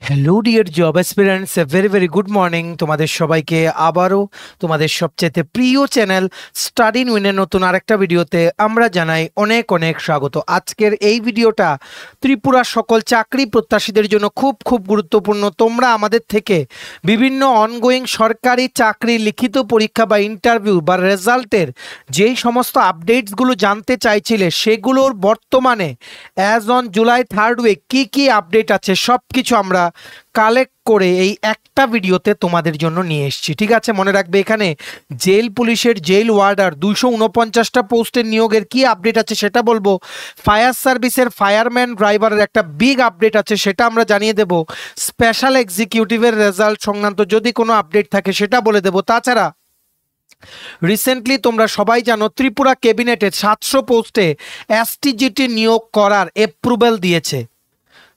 Hello dear job aspirants, a very very good morning তোমাদের সবাইকে আবারও তোমাদের সবচেয়ে প্রিয় চ্যানেল স্টাডি ইন উইনের নতুন আরেকটা ভিডিওতে আমরা জানাই অনেক অনেক স্বাগত। আজকের এই ভিডিওটা ত্রিপুরার সকল চাকরি প্রত্যাশীদের জন্য খুব খুব গুরুত্বপূর্ণ। তোমরা আমাদের থেকে বিভিন্ন অনগোয়িং সরকারি চাকরি লিখিত পরীক্ষা বা ইন্টারভিউ বা রেজাল্টের যেই সমস্ত আপডেটসগুলো জানতে চাইছিলে সেগুলোর বর্তমানে as on July 3rd week কী কী আপডেট আছে সব কিছু আমরা কালেক্ট করে এই একটা ভিডিওতে তোমাদের জন্য নিয়ে এসেছি। ঠিক আছে, মনে রাখবে এখানে জেল পুলিশের জেল ওয়ার্ডার 249টা পোস্টের নিয়োগের কি আপডেট আছে সেটা বলবো। ফায়ার সার্ভিসের ফায়ারম্যান ড্রাইভারের একটা বিগ আপডেট আছে সেটা আমরা জানিয়ে দেব। স্পেশাল এক্সিকিউটিভের রেজাল্ট সংক্রান্ত যদি কোনো আপডেট থাকে সেটা বলে দেব। তাছাড়া রিসেন্টলি তোমরা সবাই জানো ত্রিপুরা ক্যাবিনেটে 700 পোস্টে এসটিজিটি নিয়োগ করার অ্যাপ্রুভেল দিয়েছে।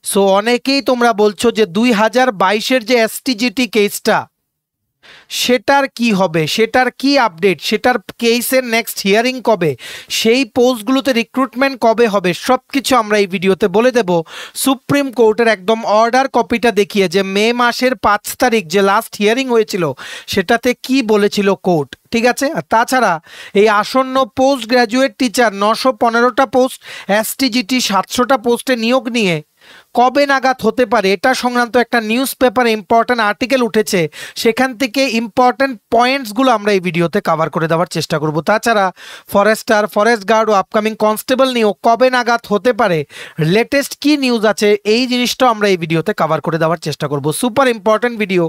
সো অনেকেই তোমরা বলছো যে 2022-এর যে এসটিজিটি কেসটা সেটার কি হবে, সেটার কি আপডেট, সেটার কেসের নেক্সট হিয়ারিং কবে, সেই পোস্টগুলোতে রিক্রুটমেন্ট কবে হবে, সব কিছু আমরা এই ভিডিওতে বলে দেব। সুপ্রিম কোর্টের একদম অর্ডার কপিটা দেখিয়ে যে মে মাসের 5 তারিখ যে লাস্ট হিয়ারিং হয়েছিল সেটাতে কি বলেছিল কোর্ট। ঠিক আছে, আর তাছাড়া এই আসন্ন পোস্ট গ্র্যাজুয়েট টিচার 915টা পোস্ট, এসটিজিটি 700টা পোস্টে নিয়োগ নিয়ে কবে নাগাদ হতে পারে এটা সংক্রান্ত একটা নিউজ পেপারে ইম্পর্ট্যান্ট আর্টিকেল উঠেছে, সেখান থেকে ইম্পর্ট্যান্ট পয়েন্টসগুলো আমরা এই ভিডিওতে কভার করে দেওয়ার চেষ্টা করব। তাছাড়া ফরেস্টার, ফরেস্ট গার্ড ও আপকামিং কনস্টেবল নিয়োগ কবে নাগাদ হতে পারে, লেটেস্ট কি নিউজ আছে, এই জিনিসটাও আমরা এই ভিডিওতে কভার করে দেওয়ার চেষ্টা করব। Super important video.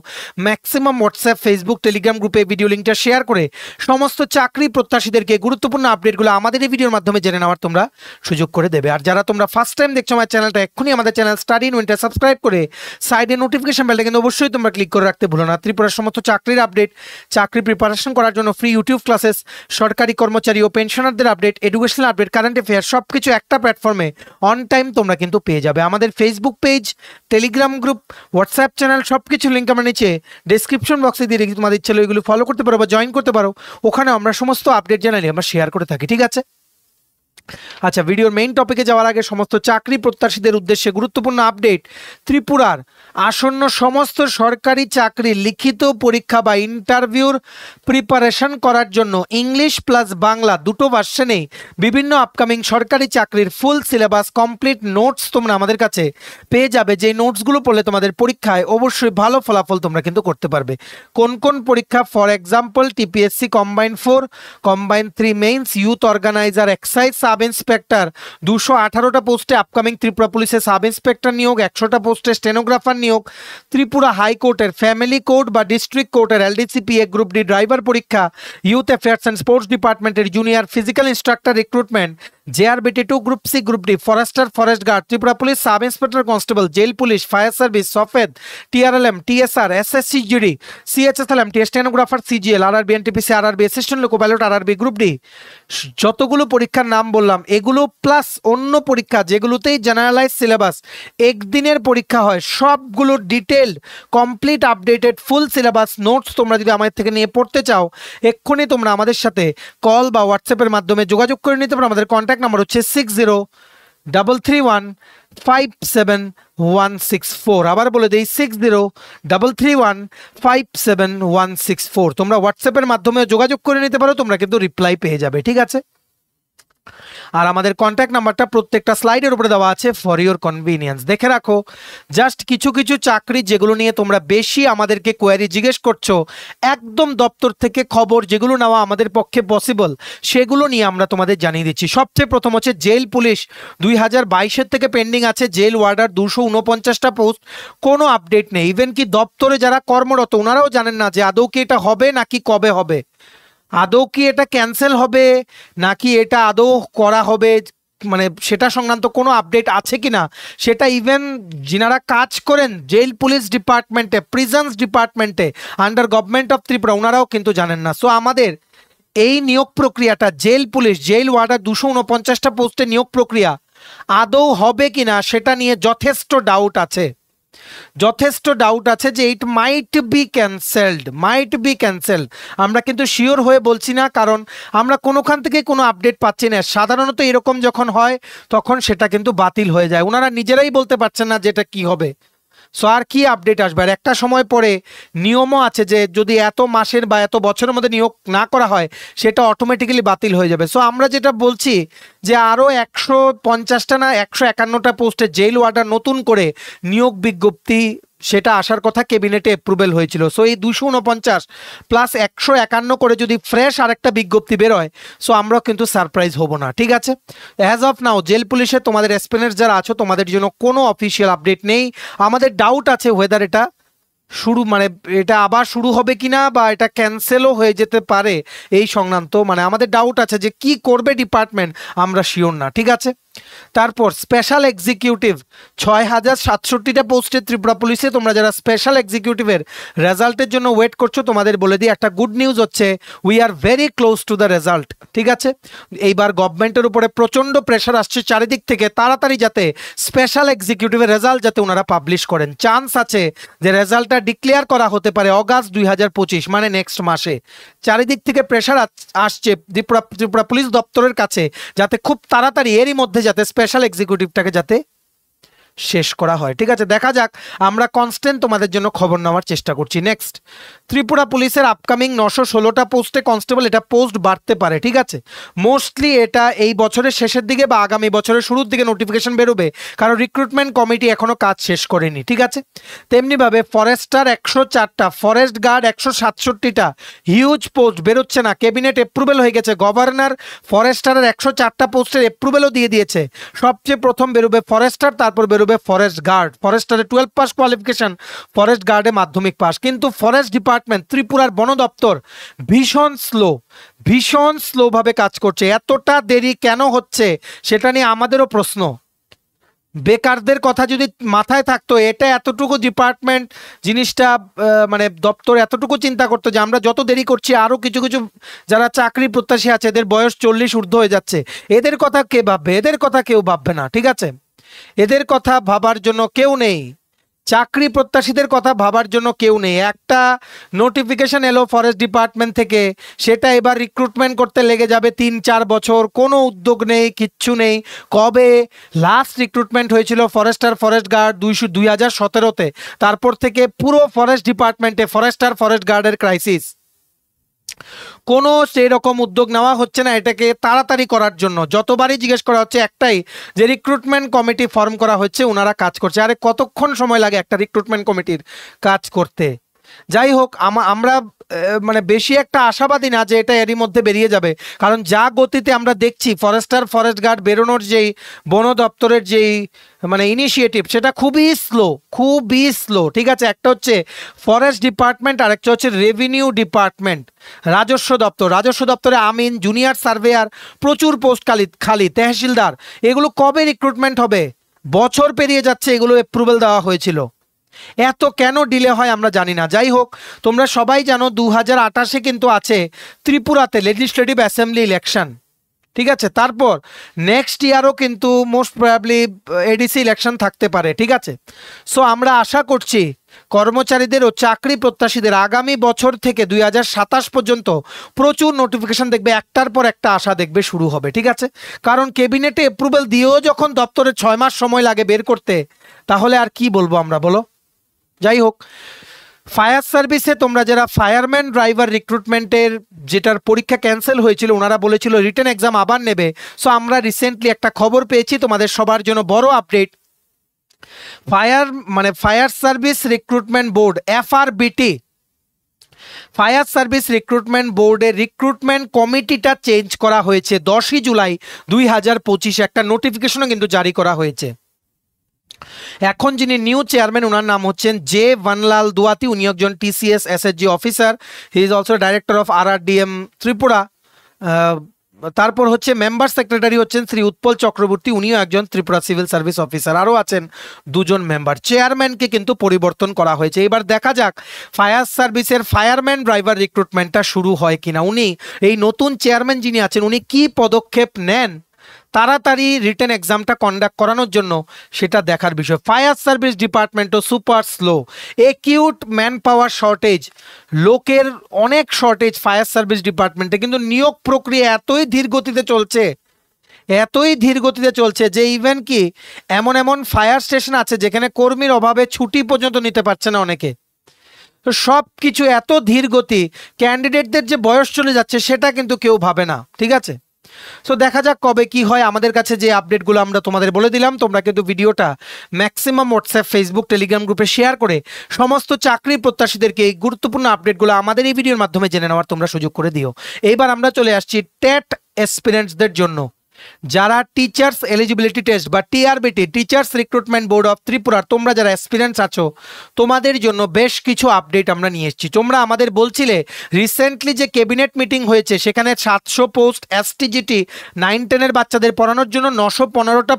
Maximum WhatsApp, Facebook, Telegram গ্রুপে ভিডিও লিঙ্কটা শেয়ার করে সমস্ত চাকরি প্রত্যাশীদেরকে গুরুত্বপূর্ণ আপডেটগুলো আমাদের এই ভিডিওর মাধ্যমে জেনে নেওয়ার তোমরা সুযোগ করে দেবে। আর যারা তোমরা ফার্স্ট টাইম দেখছো আমার চ্যানেলটা, এক্ষুনি আমাদের channel study in winter subscribe করে সাইডে নোটিফিকেশন বেলটা কিন্তু অবশ্যই তোমরা ক্লিক করে রাখতে ভুলো না। ত্রিপুরার সমস্ত চাকরির আপডেট, চাকরি প্রিপারেশন করার জন্য ফ্রি ইউটিউব ক্লাসেস, সরকারি কর্মচারী ও পেনশনারদের update, educational update, current affair সব কিছু একটা প্ল্যাটফর্মে অন টাইম তোমরা কিন্তু পেয়ে যাবে। আমাদের Facebook page, Telegram group, WhatsApp channel সব কিছু লিঙ্ক আমরা নিচে ডেসক্রিপশন বক্সে দিয়ে রেখে তোমাদের ইচ্ছে এগুলো ফলো করতে পারো বা জয়েন করতে পারো। ওখানে আমরা সমস্ত আপডেট জানালে আমরা শেয়ার করে থাকি। ঠিক আছে, আচ্ছা, ভিডিওর মেইন টপিকে যাওয়ার আগে সমস্ত চাকরি প্রত্যাশীদের উদ্দেশ্যে গুরুত্বপূর্ণ আপডেট। ত্রিপুরার আসন্ন সমস্ত সরকারি চাকরি লিখিত পরীক্ষা বা ইন্টারভিউর প্রিপারেশন করার জন্য ইংলিশ প্লাস বাংলা দুটো ভার্সনেই বিভিন্ন আপকামিং সরকারি চাকরির ফুল সিলেবাস কমপ্লিট নোটস তোমরা আমাদের কাছে পেয়ে যাবে। যে নোটসগুলো পড়লে তোমাদের পরীক্ষায় অবশ্যই ভালো ফলাফল তোমরা কিন্তু করতে পারবে। কোন কোন পরীক্ষা, for example TPSC combine 4, combine 3 mains, youth organiser, excise sub inspector 218টা পোস্টে আপকামিং ত্রিপুরা পুলিশের সাব ইন্সপেক্টর নিয়োগ, 100টা পোস্টে স্টেনোগ্রাফার নিয়োগ, ত্রিপুরা হাইকোর্টের ফ্যামিলি কোর্ট বা ডিস্ট্রিক্ট কোর্টের এলডিসিপি এ গ্রুপ ডি ড্রাইভার পরীক্ষা, ইউথ অ্যাফেয়ার্স অ্যান্ড স্পোর্টস ডিপার্টমেন্টের junior physical instructor recruitment, JRBT 2 group C group D, forester, forest guard, Tripura police sub inspector constable, jail police, fire service, সফেদ, TRLM, TSR, SSCGD, CHSLM, stenographer, CGL, RRB, NTPC, RRB, assistant loco pilot, RRB group D, যতগুলো পরীক্ষার নাম বললাম এগুলো plus অন্য পরীক্ষা যেগুলোতেই generalise syllabus একদিনের পরীক্ষা হয় সবগুলো detailed complete updated full syllabus notes তোমরা যদি আমাদের থেকে নিয়ে পড়তে চাও, এক্ষুনি তোমরা আমাদের সাথে কল বা হোয়াটসঅ্যাপের মাধ্যমে যোগাযোগ করে নিতে পারো। আমাদের কন্ট্যাক্ট নাম্বার হচ্ছে 6033157164। আবার বলে দিই 6033157164। তোমরা হোয়াটসঅ্যাপের মাধ্যমে যোগাযোগ করে নিতে পারো, তোমরা কিন্তু রিপ্লাই পেয়ে যাবে। ঠিক আছে, আর আমাদের কন্ট্যাক্ট নাম্বারটা প্রত্যেকটা স্লাইডের উপরে দেওয়া আছে ফর ইওর কনভিনিয়েন্স, দেখে রাখো। জাস্ট কিছু কিছু চাকরি যেগুলো নিয়ে তোমরা বেশি আমাদেরকে কোয়ারি জিজ্ঞেস করছো, একদম দপ্তর থেকে খবর যেগুলো নেওয়া আমাদের পক্ষে পসিবল সেগুলো নিয়ে আমরা তোমাদের জানিয়ে দিচ্ছি। সবচেয়ে প্রথম হচ্ছে জেল পুলিশ 2022-এর থেকে পেন্ডিং আছে জেল ওয়ার্ডার 249টা পোস্ট, কোনো আপডেট নেই। ইভেন কি দপ্তরে যারা কর্মরত ওনারাও জানেন না যে আদৌ কি এটা হবে নাকি কবে হবে, আদৌ কি এটা ক্যান্সেল হবে নাকি এটা আদৌ করা হবে, মানে সেটা সংক্রান্ত কোনো আপডেট আছে কিনা সেটা ইভেন যিনারা কাজ করেন জেল পুলিশ ডিপার্টমেন্টে, প্রিজনস ডিপার্টমেন্টে আন্ডার গভর্নমেন্ট অফ ত্রিপুরা ওনারাও কিন্তু জানেন না। সো আমাদের এই নিয়োগ প্রক্রিয়াটা জেল পুলিশ জেল ওয়ার্ডার 249টা পোস্টে নিয়োগ প্রক্রিয়া আদৌ হবে কিনা সেটা নিয়ে যথেষ্ট ডাউট আছে, যথেষ্ট ডাউট আছে যে ইট মাইট বি ক্যান্সেলড। আমরা কিন্তু শিওর হয়ে বলছি না, কারণ আমরা কোনোখান থেকে কোনো আপডেট পাচ্ছি না। সাধারণত এরকম যখন হয় তখন সেটা কিন্তু বাতিল হয়ে যায়, ওনারা নিজেরাই বলতে পারছেন না যেটা কি হবে। সো আর কি আপডেট আসবে? আর একটা সময় পরে নিয়মও আছে যে যদি এত মাসের বা এত বছরের মধ্যে নিয়োগ না করা হয় সেটা অটোমেটিক্যালি বাতিল হয়ে যাবে। সো আমরা যেটা বলছি যে আরও 150টা না 151টা পোস্টে জেল ওয়ার্ডার নতুন করে নিয়োগ বিজ্ঞপ্তি সেটা আসার কথা, ক্যাবিনেটে অ্যাপ্রুভেল হয়েছিল। সো এই 249 প্লাস 151 করে যদি ফ্রেশ আরেকটা বিজ্ঞপ্তি বেরোয়, সো আমরা কিন্তু সারপ্রাইজ হব না, ঠিক আছে? অ্যাজ অফ নাও জেল পুলিশে তোমাদের এসপিরেন্টস যারা আছো তোমাদের জন্য কোনো অফিসিয়াল আপডেট নেই। আমাদের ডাউট আছে ওয়েদার এটা শুরু মানে এটা আবার শুরু হবে কিনা বা এটা ক্যান্সেলও হয়ে যেতে পারে এই সংক্রান্ত, মানে আমাদের ডাউট আছে যে কি করবে ডিপার্টমেন্ট, আমরা শিওর না, ঠিক আছে? তারপর স্পেশাল এক্সিকিউটিভ 6067টা পোস্টে ত্রিপুরা পুলিশে তোমরা যারা স্পেশাল এক্সিকিউটিভের রেজাল্টের জন্য ওয়েট করছো তোমাদের বলে দিই একটা গুড নিউজ হচ্ছে, we are very close to the result, ঠিক আছে? এইবার গভর্নমেন্টের উপরে প্রচণ্ড প্রেশার আসছে চারিদিক থেকে তাড়াতাড়ি যাতে স্পেশাল এক্সিকিউটিভের রেজাল্ট যাতে ওনারা পাবলিশ করেন। চান্স আছে যে রেজাল্টটা ডিক্লেয়ার করা হতে পারে অগাস্ট 2025 মানে নেক্সট মাসে। চারিদিক থেকে প্রেশার আসছে ত্রিপুরা পুলিশ দপ্তরের কাছে যাতে খুব তাড়াতাড়ি এরই মধ্যে যাতে স্পেশাল এক্সিকিউটিভটাকে যাতে শেষ করা হয়, ঠিক আছে? দেখা যাক, আমরা কনস্ট্যান্ট তোমাদের জন্য খবর নেওয়ার চেষ্টা করছি। নেক্সট, ত্রিপুরা পুলিশের আপকামিং 916টা পোস্টে কনস্টেবল এটা পোস্ট বাড়তে পারে, ঠিক আছে? মোস্টলি এটা এই বছরের শেষের দিকে বা আগামী বছরের শুরুর দিকে নোটিফিকেশন বেরোবে, কারণ রিক্রুটমেন্ট কমিটি এখনো কাজ শেষ করেনি, ঠিক আছে? তেমনিভাবে ফরেস্টার 104টা, ফরেস্ট গার্ড 167টা, হিউজ পোস্ট বেরোচ্ছে না, ক্যাবিনেট অ্যাপ্রুভেল হয়ে গেছে, গভর্নর ফরেস্টারের 104টা পোস্টের অ্যাপ্রুভেলও দিয়ে দিয়েছে। সবচেয়ে প্রথম বেরোবে ফরেস্টার, তারপর বেরোবে ফরেস্ট গার্ড। ফরেস্টারে 12 পাস কোয়ালিফিকেশন, ফরেস্ট গার্ডে মাধ্যমিক পাস। কিন্তু ফরেস্ট ডিপার্টমেন্ট ত্রিপুরার বন দপ্তর ভীষণ স্লোভাবে কাজ করছে। এতটা দেরি কেন হচ্ছে সেটা নিয়ে আমাদেরও প্রশ্ন। বেকারদের কথা যদি মাথায় থাকতো, এটা এতটুকু ডিপার্টমেন্ট জিনিসটা মানে দপ্তর এতটুকু চিন্তা করতো যে আমরা যত দেরি করছি আরও কিছু কিছু যারা চাকরি প্রত্যাশী আছে এদের বয়স 40 ঊর্ধ্ব হয়ে যাচ্ছে, এদের কথা কে ভাববে? এদের কথা কেউ ভাববে না, ঠিক আছে? এদের কথা ভাবার জন্য কেউ নেই, চাকরি প্রত্যাশীদের কথা ভাবার জন্য কেউ নেই। একটা নোটিফিকেশন এলো ফরেস্ট ডিপার্টমেন্ট থেকে, সেটা এবার রিক্রুটমেন্ট করতে লেগে যাবে 3-4 বছর, কোনো উদ্যোগ নেই, কিচ্ছু নেই। কবে লাস্ট রিক্রুটমেন্ট হয়েছিল ফরেস্টার ফরেস্ট গার্ড? 2017-তে। তারপর থেকে পুরো ফরেস্ট ডিপার্টমেন্টে ফরেস্টার ফরেস্ট গার্ডের ক্রাইসিস। কোনো সেই রকম উদ্যোগ নেওয়া হচ্ছে না এটাকে তাড়াতাড়ি করার জন্য। যতবারই জিজ্ঞেস করা হচ্ছে একটাই, যে রিক্রুটমেন্ট কমিটি ফর্ম করা হচ্ছে, ওনারা কাজ করছে। আরে কতক্ষণ সময় লাগে একটা রিক্রুটমেন্ট কমিটির কাজ করতে? যাই হোক, আমরা মানে বেশি একটা আশাবাদী না যে এটা এরই মধ্যে বেরিয়ে যাবে, কারণ যা গতিতে আমরা দেখছি ফরেস্টার ফরেস্ট গার্ড বেরোনোর যেই বন দপ্তরের যেই মানে ইনিশিয়েটিভ সেটা খুবই স্লো, ঠিক আছে? একটা হচ্ছে ফরেস্ট ডিপার্টমেন্ট আর একটা হচ্ছে রেভিনিউ ডিপার্টমেন্ট, রাজস্ব দপ্তরে আমিন, জুনিয়র সার্ভেয়ার, প্রচুর পোস্ট খালি, তহসিলদার, এগুলো কবে রিক্রুটমেন্ট হবে? বছর পেরিয়ে যাচ্ছে, এগুলো অ্যাপ্রুভেল দেওয়া হয়েছিল। এত কেন ডিলে হয় আমরা জানি না। যাই হোক, তোমরা সবাই জানো 2028-এ কিন্তু আছে ত্রিপুরাতে লেজিসলেটিভ অ্যাসেম্বলি ইলেকশন, ঠিক আছে? তারপর নেক্সট ইয়ারও কিন্তু মোস্ট প্রবাবলি এডিসি ইলেকশন থাকতে পারে, ঠিক আছে? সো আমরা আশা করছি কর্মচারীদের ও চাকরি প্রত্যাশীদের আগামী বছর থেকে 2027 পর্যন্ত প্রচুর নোটিফিকেশন দেখবে, একটার পর একটা আশা দেখবে শুরু হবে, ঠিক আছে? কারণ ক্যাবিনেটে অ্যাপ্রুভেল দিয়েও যখন দপ্তরে 6 মাস সময় লাগে বের করতে, তাহলে আর কি বলবো আমরা, বলো? যাই হোক, ফায়ার সার্ভিসে তোমরা যারা ফায়ারম্যান ড্রাইভার রিক্রুটমেন্টের যেটার পরীক্ষা ক্যান্সেল হয়েছিল, ওনারা বলেছিল রিটেন এক্সাম আবার নেবে। সো আমরা রিসেন্টলি একটা খবর পেয়েছি তোমাদের সবার জন্য বড় update. Fire service recruitment board FRBT, fire service recruitment বোর্ডের রিক্রুটমেন্ট কমিটিটা চেঞ্জ করা হয়েছে। 10ই জুলাই 2025 একটা নোটিফিকেশনও কিন্তু জারি করা হয়েছে। এখন যিনি নিউ চেয়ারম্যান ওনার নাম হচ্ছেন জে ভানলাল দুয়াতি, উনি একজন TCS SHG officer, he is also director of RRDM Tripura. তারপর হচ্ছে মেম্বার সেক্রেটারি হচ্ছেন শ্রী উৎপল চক্রবর্তী, উনিও একজন ত্রিপুরা সিভিল সার্ভিস অফিসার। আরও আছেন 2 জন মেম্বার। চেয়ারম্যানকে কিন্তু পরিবর্তন করা হয়েছে। এবার দেখা যাক ফায়ার সার্ভিসের ফায়ারম্যান ড্রাইভার রিক্রুটমেন্টটা শুরু হয় কিনা। উনি এই নতুন চেয়ারম্যান যিনি আছেন উনি কি পদক্ষেপ নেন তাড়াতাড়ি রিটেন এক্সামটা কন্ডাক্ট করানোর জন্য, সেটা দেখার বিষয়। ফায়ার সার্ভিস ডিপার্টমেন্টও super slow, acute manpower shortage, লোকের অনেক শর্টেজ ফায়ার সার্ভিস ডিপার্টমেন্টে, কিন্তু নিয়োগ প্রক্রিয়া এতই ধীর গতিতে চলছে, এতই ধীর গতিতে চলছে যে ইভেন কি এমন এমন ফায়ার স্টেশন আছে যেখানে কর্মীর অভাবে ছুটি পর্যন্ত নিতে পারছে না অনেকে। তো সব কিছু এত ধীর গতি, ক্যান্ডিডেটদের যে বয়স চলে যাচ্ছে সেটা কিন্তু কেউ ভাবে না, ঠিক আছে। সো দেখা যাক কবে কি হয়। আমাদের কাছে যে আপডেটগুলো আমরা তোমাদের বলে দিলাম, তোমরা কিন্তু ভিডিওটা ম্যাক্সিমাম হোয়াটসঅ্যাপ, ফেসবুক, টেলিগ্রাম গ্রুপে শেয়ার করে সমস্ত চাকরি প্রত্যাশীদেরকে এই গুরুত্বপূর্ণ আপডেটগুলো আমাদের এই ভিডিওর মাধ্যমে জেনে নেওয়ার তোমরা সুযোগ করে দিও। এইবার আমরা চলে আসছি টেট অ্যাসপিরেন্টসদের জন্য, যারা টিচার্স এলিজিবিলিটি টেস্ট বা TRBT, teachers recruitment board of ত্রিপুরার তোমরা যারা অ্যাসপিরেন্টস আছো, তোমাদের জন্য বেশ কিছু আপডেট আমরা নিয়ে এসেছি। তোমরা আমাদের বলছিলে রিসেন্টলি যে ক্যাবিনেট মিটিং হয়েছে সেখানে 700 পোস্ট এসটিজিটি 9-10 বাচ্চাদের পড়ানোর জন্য 915টা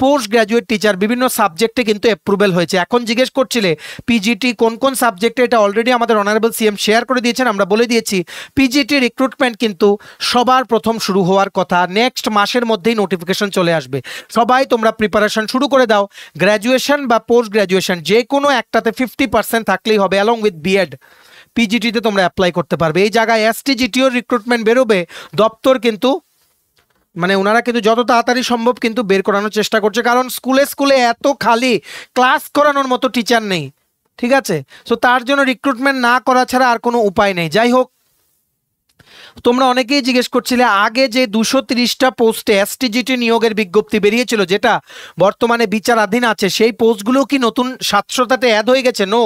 পোস্ট গ্র্যাজুয়েট টিচার বিভিন্ন সাবজেক্টে কিন্তু অ্যাপ্রুভেল হয়েছে। এখন জিজ্ঞেস করছিলে পিজিটি কোন কোন সাবজেক্টে, এটা অলরেডি আমাদের অনারেবল সিএম শেয়ার করে দিয়েছেন, আমরা বলে দিয়েছি। পিজিটি রিক্রুটমেন্ট কিন্তু সবার প্রথম শুরু হওয়ার কথা, নেক্সট মাসের মধ্যেই নোটিফিকেশন চলে আসবে। সবাই তোমরা প্রিপারেশন শুরু করে দাও। গ্র্যাজুয়েশন বা পোস্ট গ্র্যাজুয়েশন যে কোনো একটাতে 50% থাকলেই হবে, অ্যালং উইথ বিএড। পিজিটিতে তোমরা অ্যাপ্লাই করতে পারবে। এই জায়গায় এসটিজিটিও রিক্রুটমেন্ট বেরোবে, দপ্তর কিন্তু মানে ওনারা কিন্তু যত তাড়াতাড়ি সম্ভব কিন্তু বের করানোর চেষ্টা করছে, কারণ স্কুলে স্কুলে এত খালি, ক্লাস করানোর মতো টিচার নেই, ঠিক আছে। সো তার জন্য রিক্রুটমেন্ট না করা ছাড়া আর কোনো উপায় নেই। যাই হোক, তোমরা অনেকেই জিজ্ঞেস করছিলে আগে যে 230টা পোস্টে এসটিজিটি নিয়োগের বিজ্ঞপ্তি বেরিয়েছিল, যেটা বর্তমানে বিচারাধীন আছে, সেই পোস্টগুলো কি নতুন 700টাতে অ্যাড হয়ে গেছে? নো,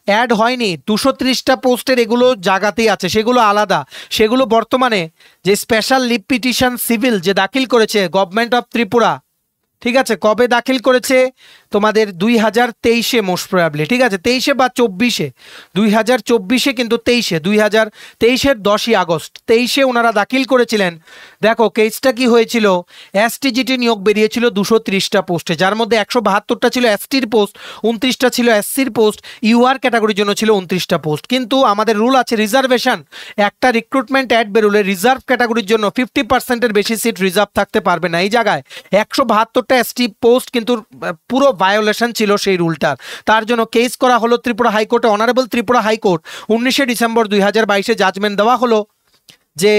অ্যাড হয়নি। 230টা পোস্টের এগুলো জায়গাতেই আছে, সেগুলো আলাদা। সেগুলো বর্তমানে যে স্পেশাল লিভ পিটিশন সিভিল যে দাখিল করেছে গভর্নমেন্ট অফ ত্রিপুরা, ঠিক আছে, কবে দাখিল করেছে? তোমাদের 2023-এ মোস্ট প্রবাবলি, ঠিক আছে, 23-এ বা 24-এ, 2024-এ কিন্তু 2023-এর 10ই আগস্ট 23-এ ওনারা দাখিল করেছিলেন। দেখো কেসটা কি হয়েছিল, এসটিজিটি নিয়োগ বেরিয়েছিল 230টা পোস্টে, যার মধ্যে 172টা ছিল এসটির পোস্ট, 29টা ছিল এসসির পোস্ট, ইউআর ক্যাটাগরির জন্য ছিল 29টা পোস্ট। কিন্তু আমাদের রুল আছে রিজার্ভেশন, একটা রিক্রুটমেন্ট অ্যাড বেরোলে রিজার্ভ ক্যাটাগরির জন্য 50%-এর বেশি সিট রিজার্ভ থাকতে পারবে না। এই জায়গায় 172টা এসটি পোস্ট কিন্তু পুরো ভায়োলেশন ছিল সেই রুলটার। তার জন্য কেস করা হলো ত্রিপুরা হাইকোর্টে। অনারেবল ত্রিপুরা হাইকোর্ট 19শে ডিসেম্বর 2022-এ জাজমেন্ট দেওয়া হলো যে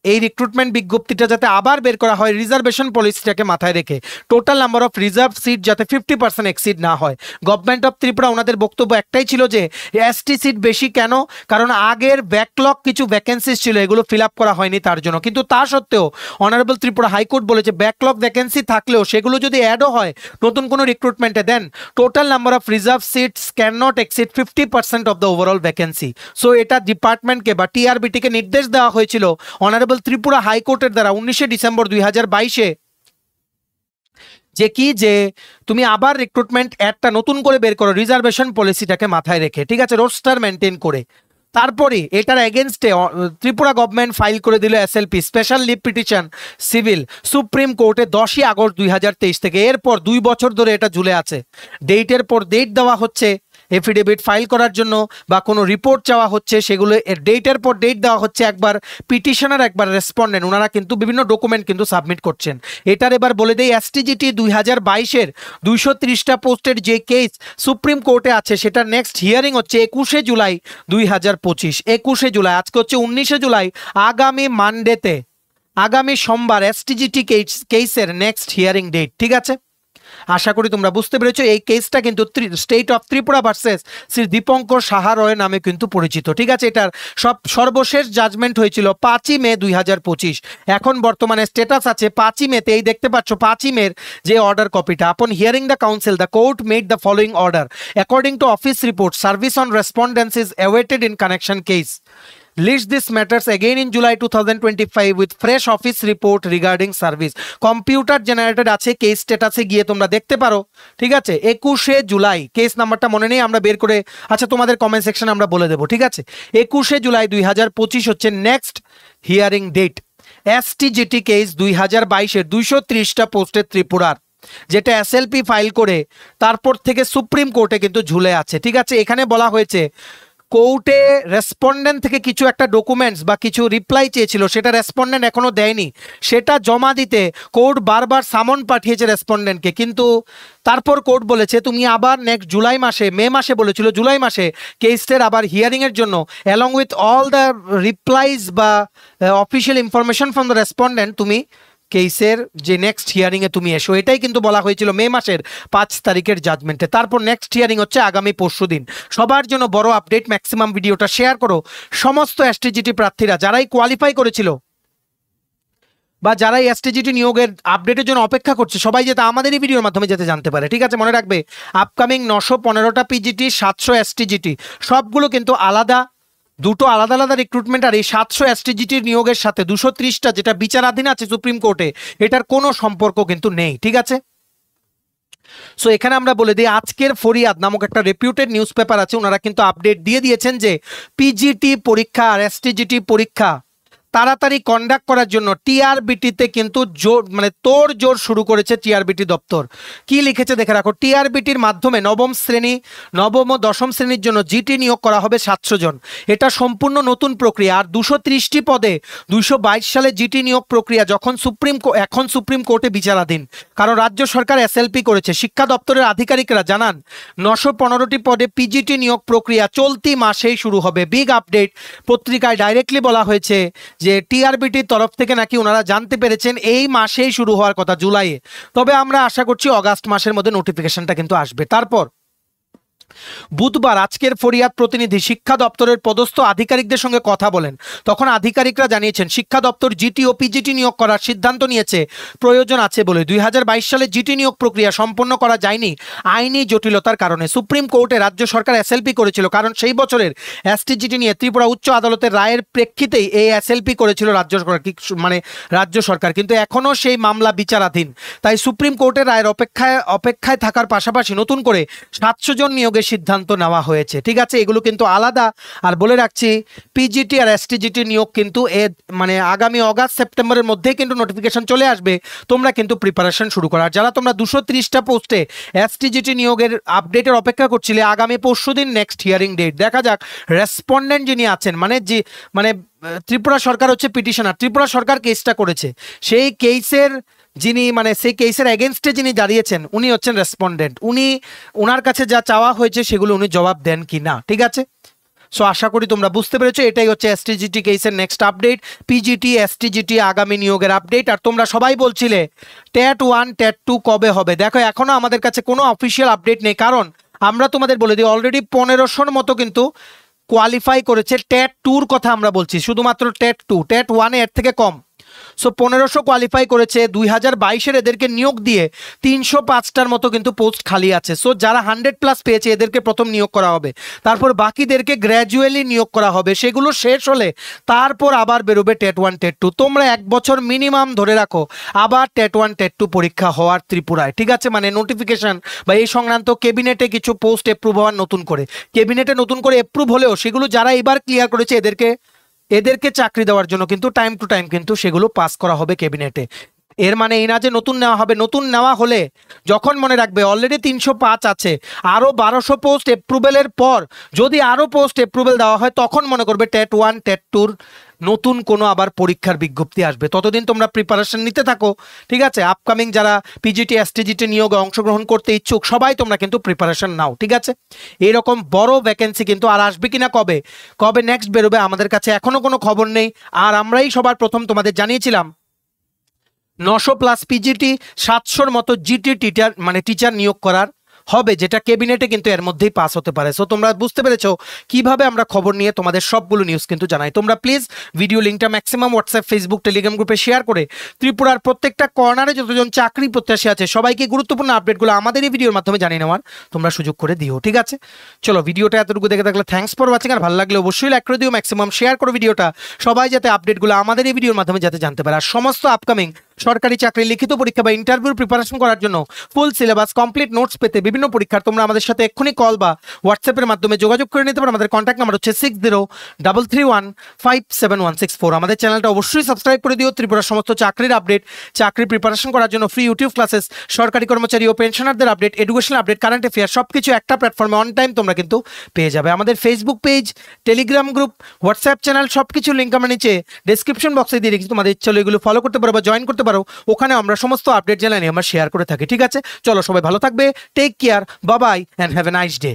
এই রিক্রুটমেন্ট বিজ্ঞপ্তিটা যাতে আবার বের করা হয় রিজার্ভেশন পলিসিটাকে মাথায় রেখে, total number of reserve seat যাতে 50% এক্সিড না হয়। গভর্নমেন্ট অফ ত্রিপুরা ওনাদের বক্তব্য একটাই ছিল যে এসটি সিট বেশি কেন, কারণ আগের ব্যাকলগ কিছু ভ্যাকেন্সিস ছিল, এগুলো ফিল আপ করা হয়নি তার জন্য। কিন্তু তা সত্ত্বেও অনারেবল ত্রিপুরা হাইকোর্ট বলেছে ব্যাকলগ ভ্যাকেন্সি থাকলেও সেগুলো যদি অ্যাডও হয় নতুন কোনো রিক্রুটমেন্টে, then total number of reserve seats can not exceed 50% of the overall vacancy. So এটা ডিপার্টমেন্টকে বা টিআরবিটিকে নির্দেশ দেওয়া হয়েছিল অনারেবল ত্রিপুরা হাইকোর্টের দ্বারা 19শে ডিসেম্বর 2022-এ, যে তুমি আবার রিক্রুটমেন্ট অ্যাডটা নতুন করে বের করো রিজার্ভেশন পলিসিটাকে মাথায় রেখে, ঠিক আছে, রোস্টার মেনটেন করে। তারপরে এটার এগেনস্টে ত্রিপুরা গভর্নমেন্ট ফাইল করে দিল SLP, special leave petition civil, supreme কোর্টে 10ই আগস্ট 2023 থেকে। এরপর 2 বছর ধরে এটা ঝুলে আছে। ডেটের পর ডেট দেওয়া হচ্ছে এফিডেভিট ফাইল করার জন্য বা কোনো রিপোর্ট চাওয়া হচ্ছে, সেগুলো ডেটের পর ডেট দেওয়া হচ্ছে। একবার পিটিশনার একবার রেসপন্ডেন্ট, ওনারা কিন্তু বিভিন্ন ডকুমেন্ট কিন্তু সাবমিট করছেন। এটার এবার বলে দেই এসটিজিটি 2022-এর 230টা পোস্টের যে কেস সুপ্রিম কোর্টে আছে সেটা নেক্সট হিয়ারিং হচ্ছে 21শে জুলাই 2025। 21শে জুলাই, আজকে হচ্ছে 19শে জুলাই, আগামী মানডেতে, আগামী সোমবার এসটিজিটি কেসের নেক্সট হিয়ারিং ডেট, ঠিক আছে। আশা করি তোমরা বুঝতে পেরেছো। এই কেসটা কিন্তু state of Tripura versus Shri Dipankar Saha Roy নামে কিন্তু পরিচিত, ঠিক আছে। এটার সর্বশেষ জাজমেন্ট হয়েছিল 5ই মে 2025। এখন বর্তমানে স্ট্যাটাস আছে 5ই মেতে। এই দেখতে পাচ্ছ 5ই মের যে অর্ডার কপিটা, আপন hearing the council the court made the following order according to office report service on রেসপন্ডেন্স is awaited in connection case. List this matters again in July 2025 with fresh office report regarding service. Computer generated আছে case স্ট্যাটাসে গিয়ে তোমরা দেখতে পারো, ঠিক আছে। 21শে July, case নাম্বারটা মনে নেই, আমরা বের করে, আচ্ছা তোমাদের কমেন্ট সেকশনে আমরা বলে দেবো, ঠিক আছে। 21শে জুলাই 2025 হচ্ছে next hearing date. STGT case 2022-এর 230টা পোস্টের ত্রিপুরার, যেটা এসএলপি ফাইল করে তারপর থেকে সুপ্রিম কোর্টে কিন্তু ঝুলে আছে, ঠিক আছে। এখানে বলা হয়েছে কোর্টে রেসপন্ডেন্ট থেকে কিছু একটা ডকুমেন্টস বা কিছু রিপ্লাই চেয়েছিল, সেটা রেসপন্ডেন্ট এখনো দেয়নি। সেটা জমা দিতে কোর্ট বারবার সামন পাঠিয়েছে রেসপন্ডেন্টকে, কিন্তু তারপর কোর্ট বলেছে তুমি আবার নেক্সট জুলাই মাসে, মে মাসে বলেছিল, জুলাই মাসে কেসের আবার হিয়ারিংয়ের জন্য along with all the replies বা official information from the respondent তুমি কেসের যে নেক্সট হিয়ারিংয়ে তুমি এসো, এটাই কিন্তু বলা হয়েছিল মে মাসের 5 তারিখের জাজমেন্টে। তারপর নেক্সট হিয়ারিং হচ্ছে আগামী পরশুদিন। সবার জন্য বড় আপডেট, ম্যাক্সিমাম ভিডিওটা শেয়ার করো। সমস্ত এসটিজিটি প্রার্থীরা যারাই কোয়ালিফাই করেছিল বা যারা এসটিজিটি নিয়োগের আপডেটের জন্য অপেক্ষা করছে, সবাই যাতে আমাদের এই ভিডিওর মাধ্যমে যাতে জানতে পারে, ঠিক আছে? মনে রাখবে আপকামিং 915টা পিজিটি, 700 এসটিজিটি সবগুলো কিন্তু আলাদা, দুটো আলাদা আলাদা রিক্রুটমেন্ট। আর এই 700 এসটিজিটির নিয়োগের সাথে 230টা যেটা বিচারাধীন আছে সুপ্রিম কোর্টে, এটার কোনো সম্পর্ক কিন্তু নেই, ঠিক আছে? সো এখানে আমরা বলে দিই, আজকের ফরিয়াদ নামক একটা রেপিউটেড নিউজ পেপার আছে, ওনারা কিন্তু আপডেট দিয়ে দিয়েছেন যে পিজিটি পরীক্ষা আর এসটিজিটি পরীক্ষা তাড়াতাড়ি কন্ডাক্ট করার জন্য টিআরবিটিতে কিন্তু জোর মানে তোড় জোর শুরু করেছে টিআরবিটি দপ্তর। কি লিখেছে দেখে রাখো, টিআরবিটির মাধ্যমে নবম ও দশম শ্রেণীর জন্য জিটি নিয়োগ করা হবে 700 জন। এটা সম্পূর্ণ নতুন প্রক্রিয়া। আর 230টি পদে 222 সালে জিটি নিয়োগ প্রক্রিয়া এখন সুপ্রিম কোর্টে বিচারাধীন, কারণ রাজ্য সরকার এসএলপি করেছে। শিক্ষা দপ্তরের আধিকারিকরা জানান 915টি পদে পিজিটি নিয়োগ প্রক্রিয়া চলতি মাসেই শুরু হবে। বিগ আপডেট, পত্রিকায় ডাইরেক্টলি বলা হয়েছে যে টিআরবিটির তরফ থেকে নাকি ওনারা জানতে পেরেছেন এই মাসেই শুরু হওয়ার কথা, জুলাইয়ে। তবে আমরা আশা করছি অগাস্ট মাসের মধ্যে নোটিফিকেশনটা কিন্তু আসবে। তারপর বুধবার আজকের ফরিয়াদ প্রতিনিধি শিক্ষা দপ্তরের পদস্থ আধিকারিকদের সঙ্গে কথা বলেন। তখন আধিকারিকরা জানিয়েছেন শিক্ষা দপ্তর জিটি ও পিজিটি নিয়োগ করার সিদ্ধান্ত নিয়েছে প্রয়োজন আছে বলে। 2022 সালে জিটি নিয়োগ প্রক্রিয়া সম্পন্ন করা যায়নি আইনি জটিলতার কারণে। সুপ্রিম কোর্টে রাজ্য সরকার এসএলপি করেছিল, কারণ সেই বছরের এসটিজিটি নিয়ে ত্রিপুরা উচ্চ আদালতের রায়ের প্রেক্ষিতেই এই এসএলপি করেছিল রাজ্য সরকার, কিন্তু এখনও সেই মামলা বিচারাধীন। তাই সুপ্রিম কোর্টের রায়ের অপেক্ষায় থাকার পাশাপাশি নতুন করে 700 জন নিয়োগের সিদ্ধান্ত নেওয়া হয়েছে, ঠিক আছে? এগুলো কিন্তু আলাদা। আর বলে রাখছি, পিজিটি আর এসটিজিটি নিয়োগ কিন্তু আগামী অগাস্ট সেপ্টেম্বরের মধ্যেই কিন্তু নোটিফিকেশন চলে আসবে। তোমরা কিন্তু প্রিপারেশন শুরু করার, যারা তোমরা 230টা পোস্টে এসটিজিটি নিয়োগের আপডেটের অপেক্ষা করছিলে, আগামী পরশুদিন নেক্সট হিয়ারিং ডেট। দেখা যাক রেসপন্ডেন্ট যিনি আছেন, ত্রিপুরা সরকার হচ্ছে পিটিশনার, ত্রিপুরা সরকার কেসটা করেছে, সেই কেসের সেই কেসের এগেনস্টে যিনি দাঁড়িয়েছেন উনি হচ্ছেন রেসপন্ডেন্ট। ওনার কাছে যা চাওয়া হয়েছে সেগুলো উনি জবাব দেন কি না, ঠিক আছে? সো আশা করি তোমরা বুঝতে পেরেছো। এটাই হচ্ছে এসটিজিটি কেসের নেক্সট আপডেট, পিজিটি এসটিজিটি আগামী নিয়োগের আপডেট। আর তোমরা সবাই বলছিলে টেট 1 টেট 2 কবে হবে। দেখো এখনো আমাদের কাছে কোনো অফিসিয়াল আপডেট নেই, কারণ আমরা তোমাদের বলে দিই অলরেডি 1500-র মতো কিন্তু কোয়ালিফাই করেছে। টেট 2-র কথা আমরা বলছি, শুধুমাত্র টেট 2, টেট 1-এ এর থেকে কম। সো 1500 কোয়ালিফাই করেছে। 2022-এর এদেরকে নিয়োগ দিয়ে 305টার মতো কিন্তু পোস্ট খালি আছে। সো যারা 100+ পেয়েছে এদেরকে প্রথম নিয়োগ করা হবে, তারপর বাকিদেরকে গ্র্যাজুয়ালি নিয়োগ করা হবে। সেগুলো শেষ হলে তারপর আবার বেরোবে টেট 1 টেট 2। তোমরা 1 বছর মিনিমাম ধরে রাখো আবার টেট 1 টেট 2 পরীক্ষা হওয়ার ত্রিপুরায়, ঠিক আছে? নোটিফিকেশন বা এই সংক্রান্ত ক্যাবিনেটে কিছু পোস্ট এপ্রুভ হওয়ার ক্যাবিনেটে নতুন করে এপ্রুভ হলেও সেগুলো যারা এবার ক্লিয়ার করেছে এদেরকে চাকরি দেওয়ার জন্য কিন্তু টাইম টু টাইম কিন্তু সেগুলো পাস করা হবে ক্যাবিনেটে। এর মানে এই না যে নতুন নেওয়া হবে। নতুন নেওয়া হলে যখন মনে রাখবে অলরেডি 305 আছে, আরও 1200 পোস্ট এপ্রুভেলের পর যদি আরও পোস্ট এপ্রুভেল দেওয়া হয়, তখন মনে করবে টেট 1 টেট 2-র নতুন কোনো আবার পরীক্ষার বিজ্ঞপ্তি আসবে। ততদিন তোমরা প্রিপারেশন নিতে থাকো, ঠিক আছে? আপকামিং যারা পিজিটি এসটিজিটি নিয়োগে অংশগ্রহণ করতে ইচ্ছুক সবাই তোমরা কিন্তু প্রিপারেশন নাও, ঠিক আছে? এইরকম বড় ভ্যাকেন্সি কিন্তু আর আসবে কিনা, কবে নেক্সট বেরোবে আমাদের কাছে এখনো কোনো খবর নেই। আর আমরাই সবার প্রথম তোমাদের জানিয়েছিলাম 900+ পিজিটি, 700-র মতো জিটি টিচার নিয়োগ করার হবে, যেটা ক্যাবিনেটে কিন্তু এর মধ্যেই পাস হতে পারে। সো তোমরা বুঝতে পেরেছো কিভাবে আমরা খবর নিয়ে তোমাদের সবগুলো নিউজ কিন্তু জানাই। তোমরা প্লিজ ভিডিও লিঙ্কটা ম্যাক্সিমাম হোয়াটসঅ্যাপ, ফেসবুক, টেলিগ্রাম গ্রুপে শেয়ার করে ত্রিপুরার প্রত্যেকটা কর্নারে যতজন চাকরি প্রত্যাশী আছে সবাইকে গুরুত্বপূর্ণ আপডেটগুলো আমাদের এই ভিডিওর মাধ্যমে জানিয়ে নেওয়ার তোমরা সুযোগ করে দিও, ঠিক আছে? চলো, ভিডিওটা এতটুকু দেখে থাকলে থ্যাঙ্কস ফর ওয়াচিং। আর ভালো লাগলে অবশ্যই লাইক করে দিও, ম্যাক্সিমাম শেয়ার করো ভিডিওটা, সবাই যাতে আপডেটগুলো আমাদের এই ভিডিওর মাধ্যমে যাতে জানতে পারে। আর সমস্ত আপকামিং সরকারি চাকরির লিখিত পরীক্ষা বা ইন্টারভিউর প্রিপারেশন করার জন্য ফুল সিলেবাস, কমপ্লিট নোটস পেতে বিভিন্ন পরীক্ষার তোমরা আমাদের সাথে এক্ষুনি কল বা হোয়াটসঅ্যাপের মাধ্যমে যোগাযোগ করে নিতে পারো। আমাদের কন্ট্যাক্ট নাম্বার হচ্ছে 6033157164। আমাদের চ্যানেলটা অবশ্যই সাবস্ক্রাইব করে দিও। ত্রিপুরার সমস্ত চাকরির আপডেট, চাকরি প্রিপারেশন করার জন্য ফ্রি ইউটিউব ক্লাসেস, সরকারি কর্মচারী ও পেনশনারদের update, educational update, current affair সবকিছু একটা প্ল্যাটফর্মে অন টাইম তোমরা কিন্তু পেয়ে যাবে। আমাদের Facebook page, Telegram group, WhatsApp channel সবকিছু লিঙ্ক আমরা নিচে ডেসক্রিপশন বক্সে দিয়ে রেখেছি। তোমাদের ইচ্ছা হলে এগুলো ফলো করতে পারো বা জয়েন করতে পারো। ওখানে আমরা সমস্ত আপডেট জানাই আমরা শেয়ার করে থাকি, ঠিক আছে? চলো, সবাই ভালো থাকবে, take care, bye bye and have a nice day.